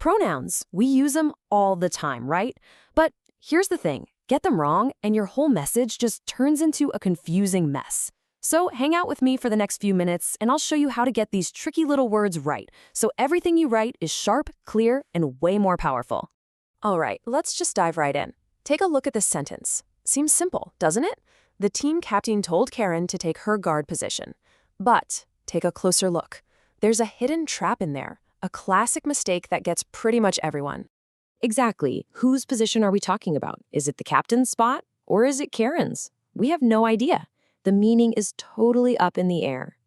Pronouns, we use them all the time, right? But here's the thing, get them wrong and your whole message just turns into a confusing mess. So hang out with me for the next few minutes and I'll show you how to get these tricky little words right, so everything you write is sharp, clear, and way more powerful. All right, let's just dive right in. Take a look at this sentence. Seems simple, doesn't it? The team captain told Karen to take her guard position. But take a closer look. There's a hidden trap in there, a classic mistake that gets pretty much everyone. Exactly. Whose position are we talking about? Is it the captain's spot or is it Karen's? We have no idea. The meaning is totally up in the air.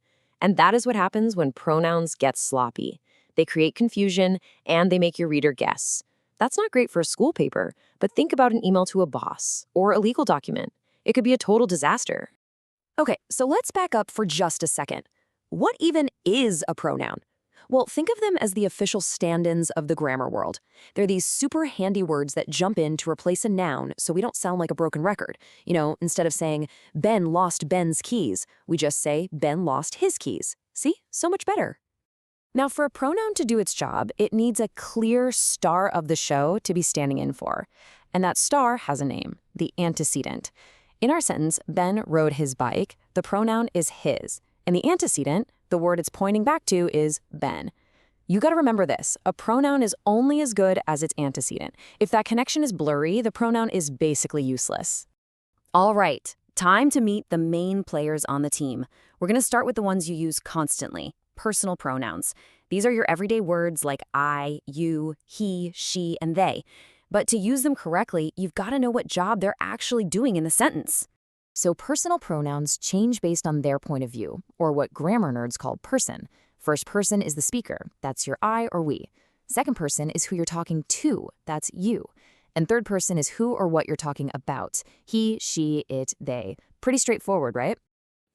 And that is what happens when pronouns get sloppy. They create confusion and they make your reader guess. That's not great for a school paper, but think about an email to a boss or a legal document. It could be a total disaster. Okay, so let's back up for just a second. What even is a pronoun? Well, think of them as the official stand-ins of the grammar world. They're these super handy words that jump in to replace a noun so we don't sound like a broken record. You know, instead of saying, Ben lost Ben's keys, we just say, Ben lost his keys. See? So much better. Now, for a pronoun to do its job, it needs a clear star of the show to be standing in for. And that star has a name, the antecedent. In our sentence, Ben rode his bike, the pronoun is his. And the antecedent, the word it's pointing back to, is Ben. You gotta remember this, a pronoun is only as good as its antecedent. If that connection is blurry, the pronoun is basically useless. All right, time to meet the main players on the team. We're gonna start with the ones you use constantly, personal pronouns. These are your everyday words like I, you, he, she, and they. But to use them correctly, you've gotta know what job they're actually doing in the sentence. So personal pronouns change based on their point of view, or what grammar nerds call person. First person is the speaker, that's your I or we. Second person is who you're talking to, that's you. And third person is who or what you're talking about, he, she, it, they. Pretty straightforward, right?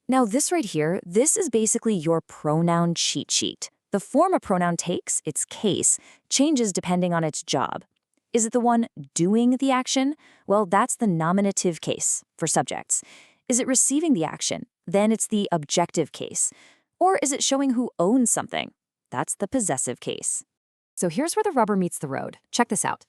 Now this right here, this is basically your pronoun cheat sheet. The form a pronoun takes, its case, changes depending on its job. Is it the one doing the action? Well, that's the nominative case for subjects. Is it receiving the action? Then it's the objective case. Or is it showing who owns something? That's the possessive case. So here's where the rubber meets the road. Check this out.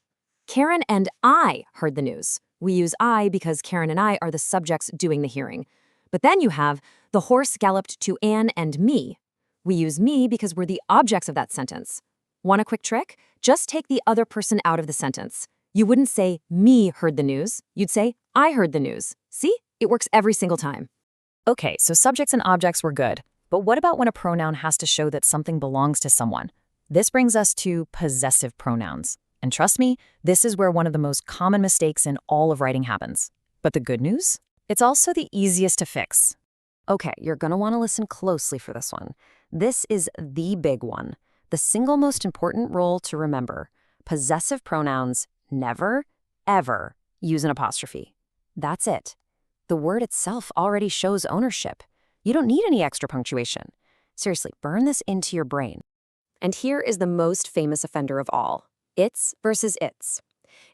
Karen and I heard the news. We use I because Karen and I are the subjects doing the hearing. But then you have the horse galloped to Anne and me. We use me because we're the objects of that sentence. Want a quick trick? Just take the other person out of the sentence. You wouldn't say, me heard the news. You'd say, I heard the news. See? It works every single time. Okay, so subjects and objects were good. But what about when a pronoun has to show that something belongs to someone? This brings us to possessive pronouns. And trust me, this is where one of the most common mistakes in all of writing happens. But the good news? It's also the easiest to fix. Okay, you're gonna wanna listen closely for this one. This is the big one. The single most important rule to remember. Possessive pronouns never, ever use an apostrophe. That's it. The word itself already shows ownership. You don't need any extra punctuation. Seriously, burn this into your brain. And here is the most famous offender of all. It's versus its.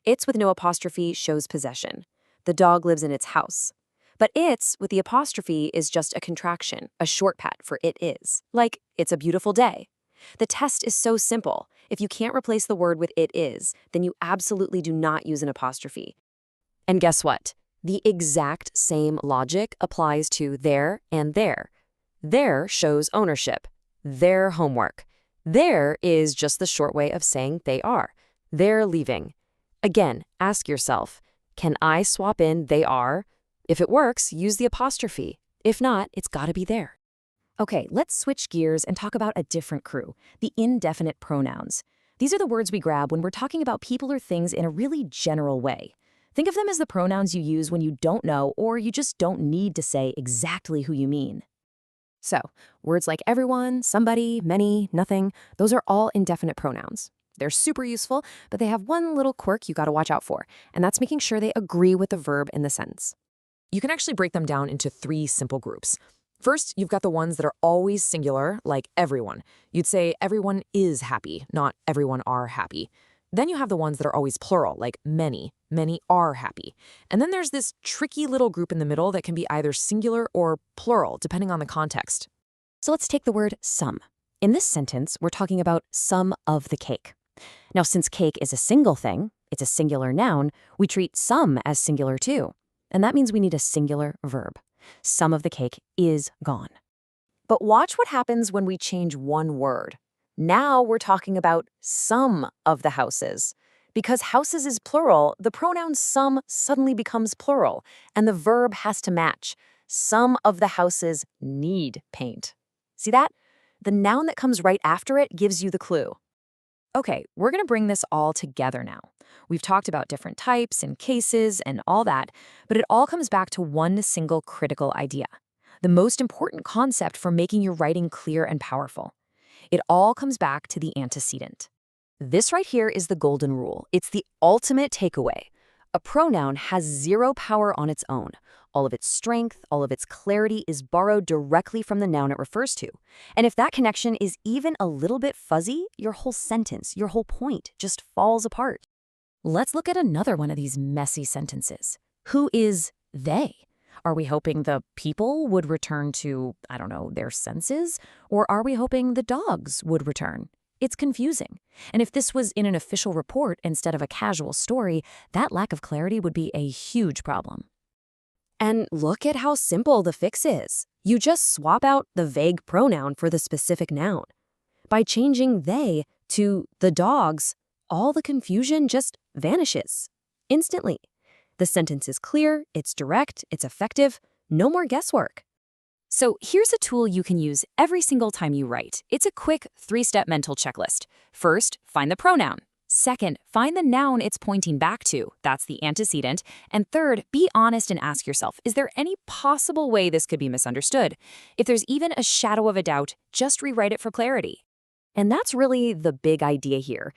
It's with no apostrophe shows possession. The dog lives in its house. But it's with the apostrophe is just a contraction, a shortcut for it is. Like, it's a beautiful day. The test is so simple. If you can't replace the word with it is, then you absolutely do not use an apostrophe. And guess what? The exact same logic applies to there and there. There shows ownership. Their homework. There is just the short way of saying they are. They're leaving. Again, ask yourself, can I swap in they are? If it works, use the apostrophe. If not, it's gotta be there. Okay, let's switch gears and talk about a different crew, the indefinite pronouns. These are the words we grab when we're talking about people or things in a really general way. Think of them as the pronouns you use when you don't know or you just don't need to say exactly who you mean. So, words like everyone, somebody, many, nothing, those are all indefinite pronouns. They're super useful, but they have one little quirk you gotta watch out for, and that's making sure they agree with the verb in the sentence. You can actually break them down into 3 simple groups. First, you've got the ones that are always singular, like everyone. You'd say everyone is happy, not everyone are happy. Then you have the ones that are always plural, like many. Many are happy. And then there's this tricky little group in the middle that can be either singular or plural, depending on the context. So let's take the word some. In this sentence, we're talking about some of the cake. Now, since cake is a single thing, it's a singular noun, we treat some as singular too. And that means we need a singular verb. Some of the cake is gone. But watch what happens when we change one word. Now we're talking about some of the houses. Because houses is plural, the pronoun some suddenly becomes plural, and the verb has to match. Some of the houses need paint. See that? The noun that comes right after it gives you the clue. Okay, we're going to bring this all together now. We've talked about different types and cases and all that, but it all comes back to one single critical idea. The most important concept for making your writing clear and powerful. It all comes back to the antecedent. This right here is the golden rule. It's the ultimate takeaway. A pronoun has zero power on its own. All of its strength, all of its clarity is borrowed directly from the noun it refers to. And if that connection is even a little bit fuzzy, your whole sentence, your whole point just falls apart. Let's look at another one of these messy sentences. Who is they? Are we hoping the people would return to, I don't know, their senses? Or are we hoping the dogs would return? It's confusing. And if this was in an official report instead of a casual story, that lack of clarity would be a huge problem. And look at how simple the fix is. You just swap out the vague pronoun for the specific noun. By changing they to the dogs, all the confusion just vanishes instantly. The sentence is clear, it's direct, it's effective, no more guesswork. So here's a tool you can use every single time you write. It's a quick 3-step mental checklist. First, find the pronoun. Second, find the noun it's pointing back to. That's the antecedent. And third, be honest and ask yourself, is there any possible way this could be misunderstood? If there's even a shadow of a doubt, just rewrite it for clarity. And that's really the big idea here.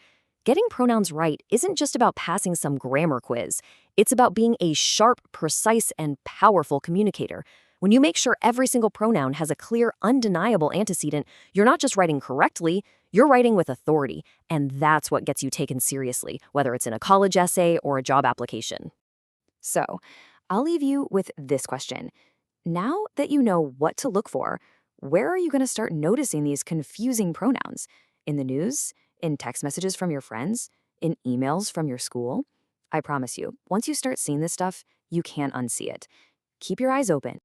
Getting pronouns right isn't just about passing some grammar quiz. It's about being a sharp, precise, and powerful communicator. When you make sure every single pronoun has a clear, undeniable antecedent, you're not just writing correctly, you're writing with authority. And that's what gets you taken seriously, whether it's in a college essay or a job application. So, I'll leave you with this question. Now that you know what to look for, where are you going to start noticing these confusing pronouns? In the news? In text messages from your friends? In emails from your school? I promise you, once you start seeing this stuff, you can't unsee it. Keep your eyes open.